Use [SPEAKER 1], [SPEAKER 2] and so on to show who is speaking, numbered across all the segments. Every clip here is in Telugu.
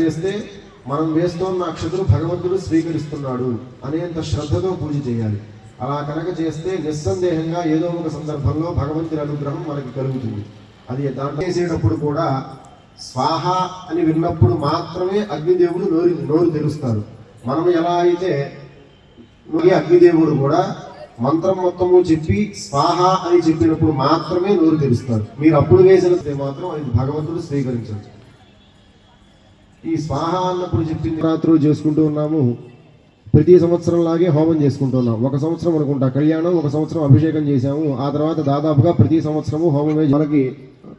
[SPEAKER 1] వేస్తే మనం వేస్తున్న అక్షతలు భగవంతుడు స్వీకరిస్తున్నాడు అనేంత శ్రద్ధతో పూజ చేయాలి. అలా కనుక చేస్తే నిస్సందేహంగా ఏదో ఒక సందర్భంలో భగవంతుడి అనుగ్రహం మనకి కలుగుతుంది. అది దాంట్లో చేసేటప్పుడు కూడా స్వాహ అని విన్నప్పుడు మాత్రమే అగ్నిదేవుడు నోరు తెరుస్తారు. మనం ఎలా అయితే అగ్నిదేవుడు కూడా మంత్రం మొత్తము చెప్పి స్వాహ అని చెప్పినప్పుడు మాత్రమే నోరు తెరుస్తారు. మీరు అప్పుడు వేసినట్టే మాత్రం అది భగవంతుడు స్వీకరించవచ్చు. ఈ స్వాహ అన్నప్పుడు చెప్పింది రాత్రులు చేసుకుంటూ ఉన్నాము. ప్రతి సంవత్సరం లాగే హోమం చేసుకుంటున్నాం. ఒక సంవత్సరం అనుకుంటా కళ్యాణం, ఒక సంవత్సరం అభిషేకం చేశాము. ఆ తర్వాత దాదాపుగా ప్రతి సంవత్సరము హోమమే మనకి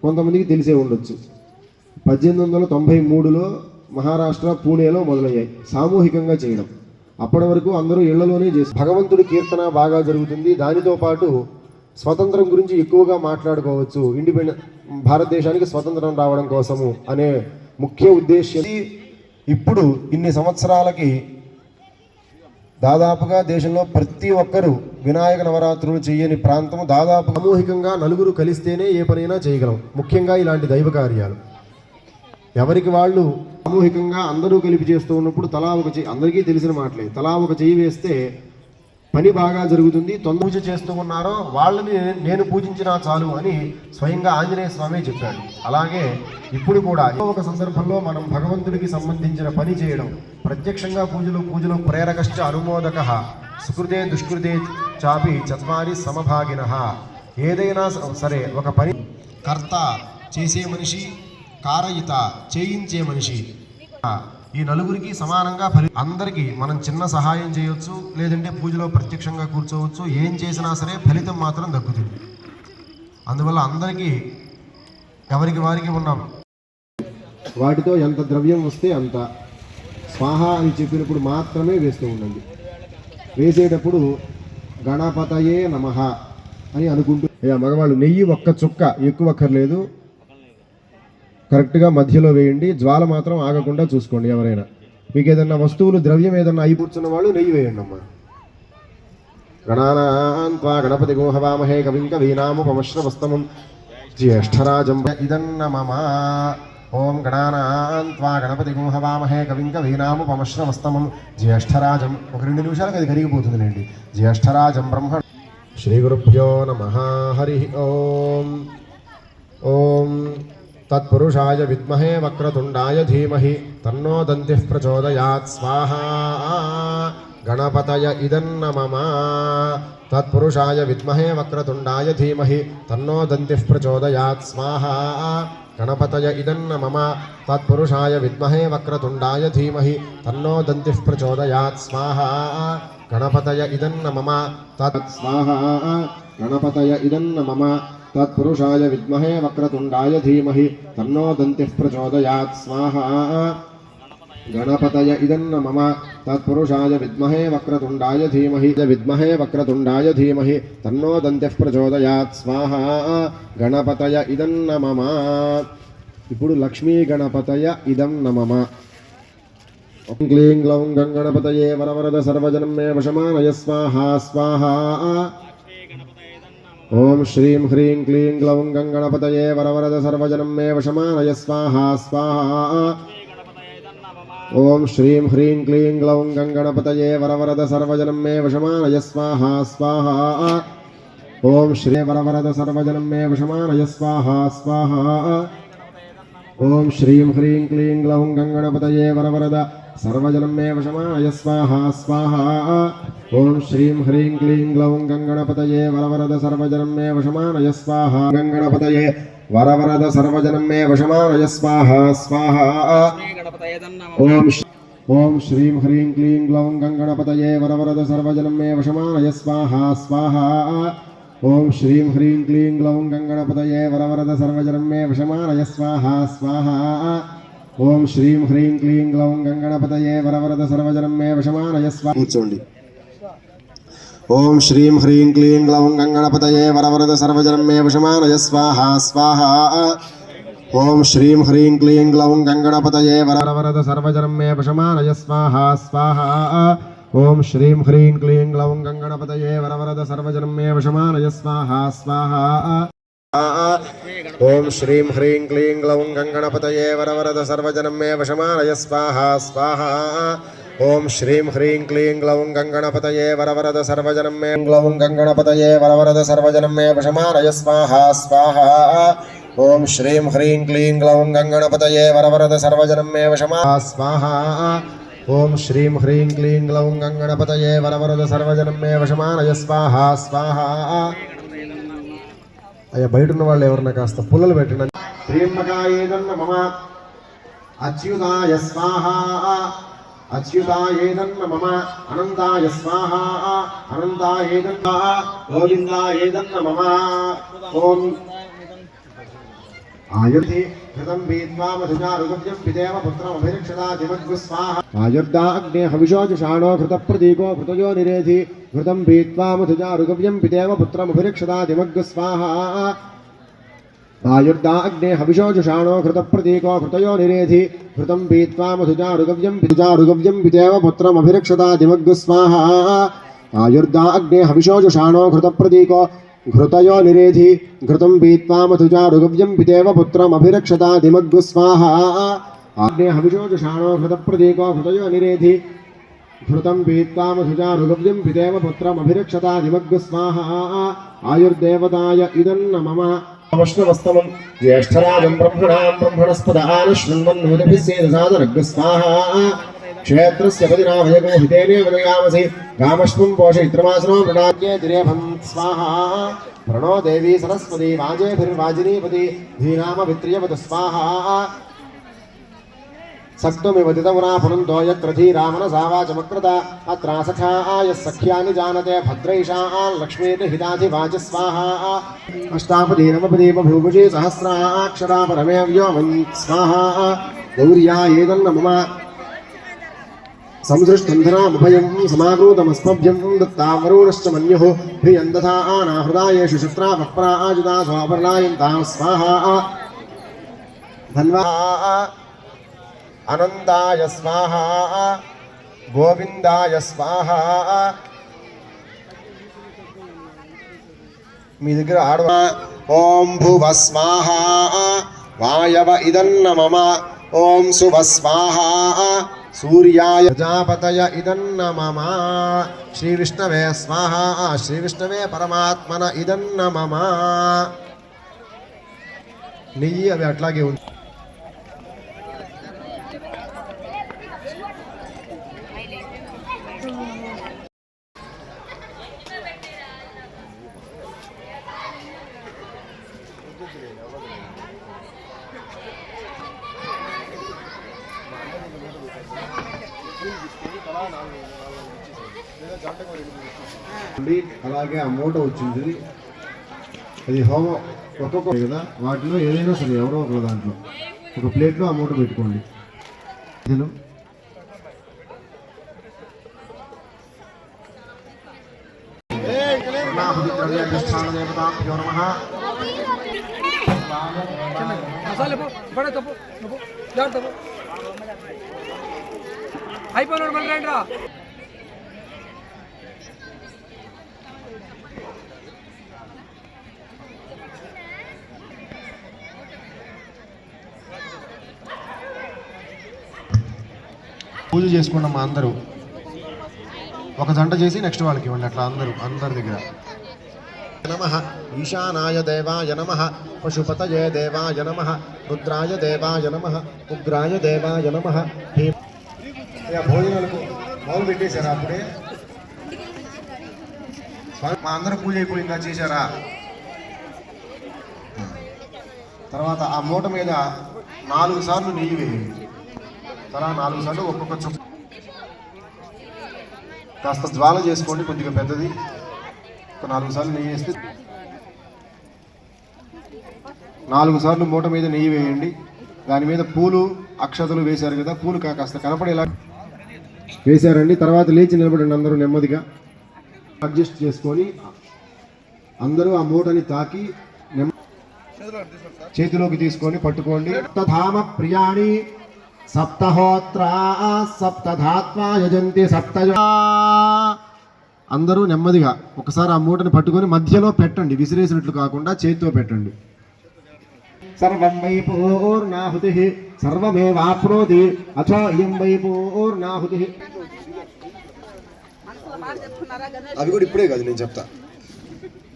[SPEAKER 1] కొంతమందికి తెలిసే ఉండొచ్చు. 1893లో మహారాష్ట్ర పూణేలో మొదలయ్యాయి సామూహికంగా చేయడం. అప్పటి వరకు అందరూ ఇళ్లలోనే చేసి భగవంతుడి కీర్తన బాగా జరుగుతుంది. దానితో పాటు స్వతంత్రం గురించి ఎక్కువగా మాట్లాడుకోవచ్చు. భారతదేశానికి స్వతంత్రం రావడం కోసము అనే ముఖ్య ఉద్దేశ్యం. ఇప్పుడు ఇన్ని సంవత్సరాలకి దాదాపుగా దేశంలో ప్రతి ఒక్కరూ వినాయక నవరాత్రులు చేయని ప్రాంతం దాదాపు సామూహికంగా నలుగురు కలిస్తేనే ఏ పనైనా చేయగలం. ముఖ్యంగా ఇలాంటి దైవ కార్యాలు ఎవరికి వాళ్ళు సామూహికంగా అందరూ కలిపి చేస్తూ ఉన్నప్పుడు తలా ఒక చెయ్యి, అందరికీ తెలిసిన మాటలే, తలా ఒక చెయ్యి వేస్తే పని బాగా జరుగుతుంది. పూజ చేస్తూ ఉన్నారో వాళ్ళని నేను పూజించినా చాలు అని స్వయంగా ఆంజనేయ స్వామి చెప్పాడు. అలాగే ఇప్పుడు కూడా ఒక సందర్భంలో మనం భగవంతుడికి సంబంధించిన పని చేయడం, ప్రత్యక్షంగా పూజలు ప్రేరకశ్చ అనుమోదక సుకృతే దుష్కృతే చాపి చత్వారి సమభాగిన. ఏదైనా సరే ఒక పని కర్త చేసే మనిషి, కారయిత చేయించే మనిషి, ఈ నలుగురికి సమానంగా అందరికీ మనం చిన్న సహాయం చేయొచ్చు, లేదంటే పూజలో ప్రత్యక్షంగా కూర్చోవచ్చు. ఏం చేసినా సరే ఫలితం మాత్రం దక్కుతుంది. అందువల్ల అందరికీ ఎవరికి వారికి ఉన్నాం. వాటితో ఎంత ద్రవ్యం వస్తే అంత స్వాహ అని చెప్పినప్పుడు మాత్రమే వేస్తూ ఉండండి. వేసేటప్పుడు గణపతయే నమః అని అనుకుంటూ మగవాళ్ళు నెయ్యి ఒక్క చుక్క ఎక్కువ అక్కర్లేదు, కరెక్ట్గా మధ్యలో వేయండి. జ్వాల మాత్రం ఆగకుండా చూసుకోండి. ఎవరైనా మీకు ఏదన్నా వస్తువులు ద్రవ్యం ఏదన్నా అయి కూర్చున్న వాళ్ళు నెయ్యి వేయండి అమ్మా. గణానాన్వా గణపతి గోహవామహే కవిం కవీనాముపమశ్రవస్తమం జ్యేష్ఠరాజం ఇదన్న మమ. ఓం గణానాన్వా గణపతి గోహవామహే కవిం కవీనాముపమశ్రవస్తమం జ్యేష్ఠరాజం. ఒక 2 నిమిషాలకు అది కరిగిపోతుందిలేండి. జ్యేష్ఠరాజం బ్రహ్మ. శ్రీ గురుభ్యో నమః. హరి ఓం. ఓం తత్పురుషాయ విద్మహే వక్రతుండాయ ధీమహి తన్నో దంతిః ప్రచోదయాత్. స్వాహా. గణపతయ ఇదన్న మమ. తత్పురుషాయ విద్మహే వక్రతుండాయ ధీమహి తన్నో దంతిః ప్రచోదయాత్. స్వాహా. గణపతయ ఇదన్న మమ. తత్పురుషాయ విద్మహే వక్రతుండాయ ధీమహి తన్నో దంతిః ప్రచోదయాత్. స్వాహా. గణపతయ ఇదన్న మమ. తత్ స్వాహా. గణపతయ ఇదన్న మమ. తత్పురుషాయ విద్మహే వక్రతుండాయ ధీమహి తన్నో దంతిః ప్రచోదయాత్. స్వాహా. గణపతయ ఇదన్న మమ. తత్పురుషాయ విద్మహే వక్రతుండాయ ధీమహి తన్నో దంతిః ప్రచోదయాత్. స్వాహా. గణపతయ ఇదన్న మమ. ఇప్పుడు లక్ష్మీ గణపతయ ఇదం నమః. ఓం క్లీం గ్లౌం గణపతయే వరవరద సర్వజనం మే వశమానయ. స్వాహా. స్వాహా. ఓం శ్రీం హ్రీం క్లీం గ్లౌం గణపతయే వరవరద సర్వజనం మే వశమానయ. స్వాహా. స్వాహా. ఓం శ్రీం హ్రీం క్లీం గ్లౌం గణపతయే వరవరద సర్వజనం మే వశమానయ. స్వాహా. స్వాహా. ఓం శ్రీ వరవరద సర్వజనం మే వశమానయ. స్వాహా. స్వాహా. ఓం శ్రీం హ్రీం క్లీం గ్లౌం గణపతయే వరవరద సర్వజనం మే వశమానయ. స్వాహా. స్వాహా. ఓం శ్రీం హ్రీం క్లీం గ్లౌం గణపతయే వరవరద సర్వజనం మే వశమానయ. స్వాహా. గణపతయే వరవరద సర్వజనం మే వశమానయ. స్వాహా. స్వాహా. ఓం శ్రీం హ్రీం క్లీం గ్లౌం గణపతయే వరవరద సర్వజనం మే వశమానయ. స్వాహా. స్వాహా. ఓం శ్రీం హ్రీం క్లీం గ్లౌం గణపతయే వరవరద సర్వజనం మే వశమానయ. స్వాహా. స్వాహా. ఓం శ్రీం హ్రీం క్లీం గ్లౌం గణపతయే వరవరద సర్వజనం మే వశమానయ. స్వాహా. కూర్చోండి. ఓం శ్రీం హ్రీం క్లీం గ్లౌం గణపతయే వరవరద సర్వజనం మే వశమానయ. స్వాహా. స్వాహా. ఓం శ్రీం హ్రీం క్లీం గ్లౌం గణపతయే వరవరద సర్వజనం మే వశమానయ. స్వాహా. స్వాహా. ఓం శ్రీం హ్రీం క్లీం గ్లౌం గణపతయే వరవరద సర్వజనం మే వశమానయ. స్వాహా. స్వాహా. ఓం శ్రీం హ్రీం క్లీం గ్లౌం గంగణపతయే వరవరద సర్వజనం మే వశమానయ స్వాహా స్వాహా. ఓం శ్రీం హ్రీం క్లీం గ్లౌం గంగణపతయే వరవరద సర్వజనం మే గ్లౌం గంగణపతయే వరవరద సర్వజనం మే వశమానయ స్వాహా స్వాహా. ఓం శ్రీం హ్రీం క్లీం గ్లౌం గంగణపతయే వరవరద సర్వజనం మే వశమానయ స్వాహా. ఓం శ్రీం హ్రీం క్లీం గ్లౌం గంగణపతయే వరవరద సర్వజనం మే వశమానయ స్వాహా స్వాహా. అయ్యా బయట ఉన్న వాళ్ళు ఎవరన్నా కాస్త పుల్లలు పెట్టండి. త్ర్యంబకాయేదన్న మమ అచ్యుతాయ స్వాహా అచ్యుతాయేదన్న మమ అనంతాయ స్వాహా అనంతాయేదన్న గోవిందాయేదన్న మమ. ఓం ఆయుర్ధి ఘృతం పీత్వా మధుజారుగవ్యం పిదేవ పుత్రమభిరక్షతా దిమగ్గు స్వాహా. ఆయుర్దా అగ్నే హవిషోజుషాణో ఘృత ప్రతీకో ఘృతయో నిరేధి ఘృతం పీత్వా మధుజారుగవ్యం పిదేవ పుత్రమభిరక్షతా దిమగ్గు స్వాహా. ఆయుర్దా అగ్నే హవిషోజుషాణో ఘృత ప్రతీకో ఘృతయో నిరేధి ఘృతం పీత్వా మధుజారుగవ్యం పిదేవ పుత్రమభిరక్షతా దిమగ్గు స్వాహా. ఆయుర్దా అగ్నే హవిషోజుషాణో ఘృత ప్రతీకో ఘృతయో నిరేధి ఘృతం పీత్వా మధుజారుగవ్యం పిదేవ పుత్రమభిరక్షతా దిమగ్గు స్వాహా. ఆగ్నే హవిషోజుషాణో ఘృత ప్రతీకో ఘృతయో నిరేధి ఘృతం పీత్వా మధుజారుగవ్యం పిదేవ పుత్రమభిరక్షతా దిమగ్గు స్వాహా. ఆయుర్దేవతాయ ఇదన్న మమ. విష్ణువస్తమం జ్యేష్ఠరాజం బ్రహ్మణాం బ్రహ్మణస్పదాన శృణ్వన్నోదభిస్సేదసాదరగ్గు స్వాహా. క్షేత్రస్య పదినాభయగో హితేనే వదయామసి గామశ్వం పోషయిత్రమాసనో మృడాజ్ఞే దిరేభం స్వాహా. ప్రణో దేవీ సరస్వతి వాజేభిర్వాజినీపతి ధీనామ విత్రియవతు స్వాహా. సక్తుమివతితమునా పునందో యత్ర ధీరామనసావాచమక్రత అత్రాసఖాయ సఖ్యాని జానతే భద్రైషాన్ లక్ష్మీర్నిహితాధివాచ స్వాహా. అష్టాపదీ నవపదీ బభూభుజీ సహస్రాక్షరా పరమే వ్యోమన్ స్వాహా. గౌర్యాయేదన్న మమ సంసృష్టంధనామభయం సమాగృతమస్మభ్యం దత్తావరుణశ్చ మన్యుః ప్రియం దధానాహృదాయేషు శత్రాపప్రాజితా స్వాపర్లాయంతాం స్వాహా. ధన్వా అనంతాయ స్వాహా గోవిందాయ స్వాహా. మీ దగ్గర ఆడవా. ఓం భువ స్వాహా వాయవ ఇదన్న మమ. ఓం శుభ స్వాహా సూర్యాయ ప్రజాపతయ ఇదన్న మమ. శ్రీ విష్ణవే స్వాహా శ్రీ విష్ణవే పరమాత్మన ఇదన్న మమ. నెయ్యి అవి అట్లాగే ఉంది. అలాగే ఆ మూట వచ్చింది. అది హోమం ఒక్కొక్క కదా, వాటిలో ఏదైనా సరే ఎవరో ఒక దాంట్లో ఒక ప్లేట్లో ఆ మూట పెట్టుకోండి. పూజ చేసుకున్నాం అందరూ. ఒక జంట చేసి నెక్స్ట్ వాళ్ళకి ఇవ్వండి. అట్లా అందరి దగ్గర. నమః ఈశానాయ దేవాయ నమః పశుపతయే దేవాయ నమః రుద్రాయ దేవాయ నమః ఉగ్రాయ దేవాయ నమః. భోజనాలకు మొదలు పెట్టేశారా? అప్పుడే మా అందరూ పూజ అయిపోయిందా? చేశారా? తర్వాత ఆ మూట మీద 4 సార్లు నెయ్యి వేయండి. తర్వాత 4 సార్లు ఒక్కొక్క చుక్క కాస్త జ్వాల చేసుకోండి, కొద్దిగా పెద్దది. ఒక 4 సార్లు నెయ్యి వేస్తే 4 సార్లు మూట మీద నెయ్యి వేయండి. దాని మీద పూలు అక్షతలు వేశారు కదా, పూలు కాస్త కనపడేలా వేశారండి. తర్వాత లేచి నిలబడండి అందరూ నెమ్మదిగా. అడ్జస్ట్ చేసుకొని అందరూ ఆ మూటని తాకి చేతిలోకి తీసుకొని పట్టుకోండి. సప్తధామ ప్రియాణి సప్తహోత్రా సప్తధాత్వా యజంతి సప్తజా అందరూ నెమ్మదిగా ఒకసారి ఆ మూటని పట్టుకొని మధ్యలో పెట్టండి, విసిరేసినట్లు కాకుండా చేతితో పెట్టండి. సర్వం వై పూర్ణాహుతి సర్వమేవాప్నోతి అథో ఇయం వై పూర్ణాహుతి. అవి కూడా ఇప్పుడే కాదు, నేను చెప్తా.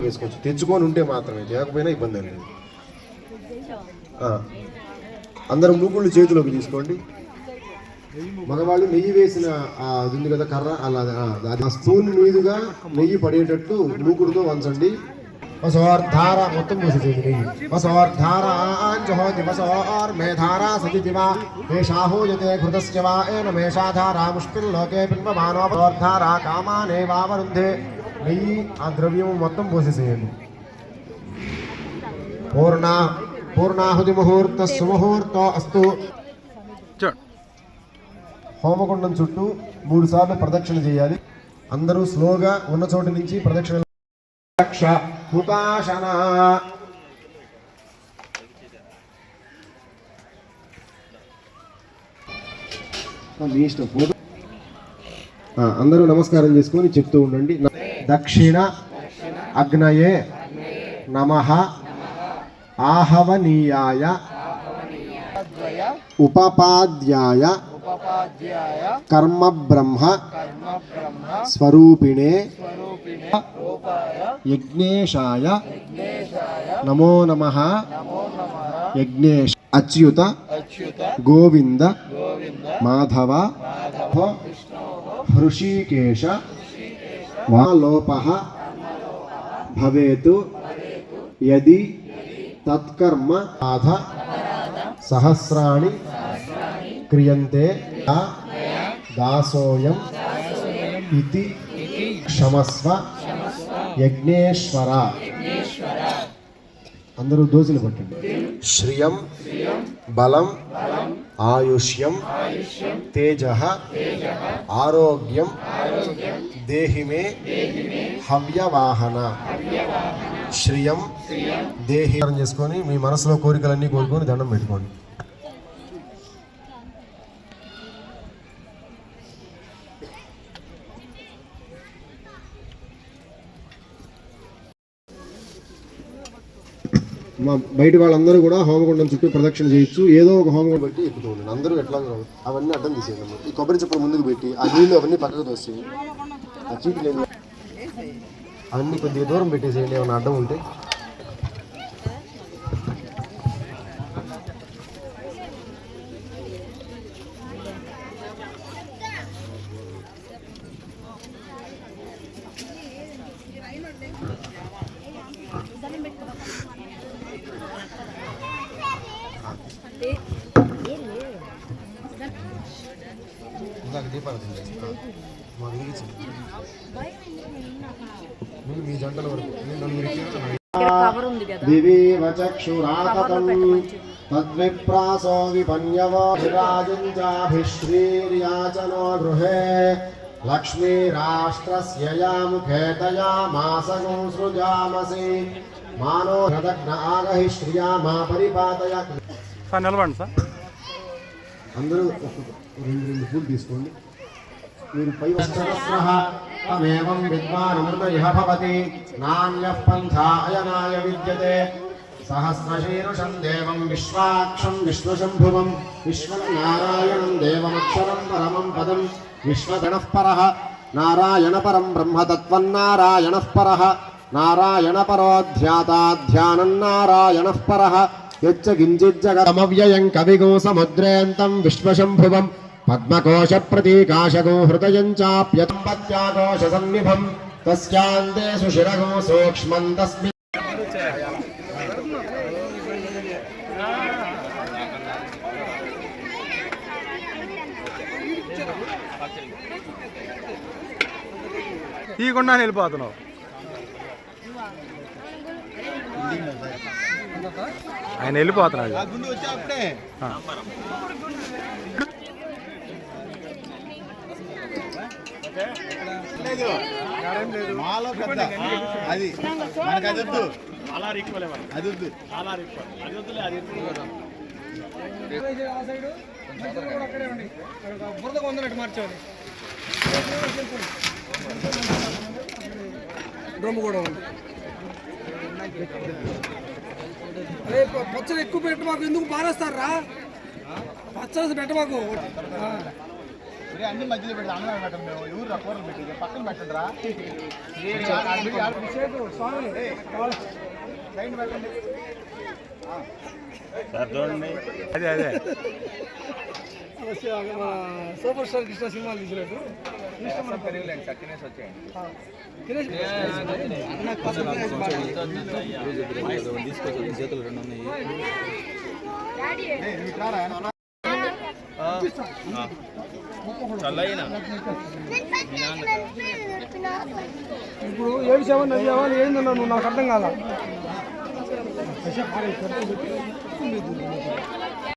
[SPEAKER 1] వేసుకోవచ్చు, తెచ్చుకొని ఉంటే మాత్రమే, లేకపోయినా ఇబ్బంది లేదు. అందరూ మూకుళ్ళు చేతిలోకి తీసుకోండి. మగవాళ్ళు నెయ్యి వేసిన అది ఉంది కదా కర్ర, అలా ఆ స్పూన్ మీదుగా నెయ్యి పడేటట్టు మూకుడుతో వంచండి. వసోర్ధార మొత్తం మూసేసేది నెయ్యి. వసోర్ధారాంజహోతి వసోర్మేధారా సతివా మేషాహూయతే ఘృతస్య వా ఏన మేషాధారా ముష్టిర్లోకే బింబమానోపర్ధారా కామానేవావరుంధే. నెయ్యి ఆ ద్రవ్యము మొత్తం పోసేసేయండి. పూర్ణాహుతి ముహూర్త సుముహూర్తో అస్తు. హోమకుండం చుట్టూ 3 సార్లు ప్రదక్షిణ చేయాలి. అందరూ స్లోగా ఉన్న చోటు నుంచి ప్రదక్షిణ. హుతాశన మీ ఇష్టం. అందరూ నమస్కారం చేసుకొని చెప్తూ ఉండండి. దక్షిణ అగ్నయే నమః ఆహవనీయాయ ఉపపాద్యాయ కర్మ బ్రహ్మ స్వరూపిణే యజ్ఞేశాయ నమో నమః. యజ్ఞేశ అచ్యుత గోవింద మాధవ హృషీకేశ వాలోపః భవేతు యది తత్కర్మ ఆధ సహస్రాణి క్రియంతే దాసోయం ఇతి క్షమస్వ యజ్ఞేశ్వర. అందరూ దోసులు పట్టండి. శ్రియం బలం ఆయుష్యం తేజః ఆరోగ్యం దేహిమే హవ్యవాహన. శ్రియం దేహి చేసుకొని మీ మనసులో కోరికలన్నీ కోరుకొని దండం పెట్టుకోండి. మా బయట వాళ్ళందరూ కూడా హోమగుండం చుట్టూ ప్రదక్షిణ చేయొచ్చు. ఏదో ఒక హోమగుండం పెట్టి ఎక్కుతూ ఉండండి. అందరూ ఎట్లా అవన్నీ అడ్డం తీసేయండి. ఈ కొబ్బరి చెప్పులు ముందుకు పెట్టి ఆ నీళ్ళు అవన్నీ పక్కకు తోసి ఆ చీట్లు అవన్నీ కొద్దిగా దూరం పెట్టేసేయండి ఏమైనా అడ్డం ఉంటే. మీ జంటల వరకు దివీవ చక్షురాతతం తద్విప్రాసో విపన్యవో విరాజంచాభిశ్రీర్యాచనో గృహే లక్ష్మీరాష్ట్రస్య యాముఖే తయామాసగో సృజామసి మానో రదగ్న ఆగహి శ్రియా మా పరిపాతయ. నిలవండి సార్. అందరూ 2 పూలు తీసుకోండి. మీరు పై తమేవం విద్వానమృత ఇహ భవతి నాన్యః పంథా అయనాయ విద్యతే. సహస్రశీర్షం దేవం విశ్వాక్షం విశ్వశంభువం విశ్వనారాయణం దేవమక్షరం పరమం పదం విశ్వగణః పరః నారాయణ పరం బ్రహ్మ తత్వన్నారాయణః పరః నారాయణ పరోధ్యాతాధ్యానం నారాయణః పరః యచ్చ కించిజ్జగమవ్యయం కవిగో సముద్రేంతం విశ్వశంభువం పద్మకోశ ప్రతీకాశగో హృదయం చాప్యతంపత్యాకోశ సన్నిభం తస్యాంతే సుశిరగో సూక్ష్మం తస్మిన్.
[SPEAKER 2] తీయకుండా వెళ్ళిపోతున్నావు. ఆయన వెళ్ళిపోతున్నాడు.
[SPEAKER 3] మాలో పెద్ద అది మనకు అది వద్దు, అది వద్దు, అది వద్దులే. అది బురద కొందనట్టు మార్చాలి.
[SPEAKER 4] డ్రమ్ కూడా ఉంది. అదే పచ్చడి ఎక్కువ పెట్టమాకు, ఎందుకు పారేస్తారా? పచ్చడి పెట్టమాకు.
[SPEAKER 3] అన్ని మధ్యలో పెడతా, అన్నం పెట్టండి. మేము ఎవరు రా కూరలు పెట్టి పక్కన పెట్టండి రా. లైన్ పెట్టండి.
[SPEAKER 2] అదే అదే
[SPEAKER 4] సూపర్ స్టార్ కృష్ణ సినిమాలు తీసినట్టు ఇప్పుడు 7-7 అది అవ్వాలి. ఏందన్నా నువ్వు, నాకు అర్థం కాల.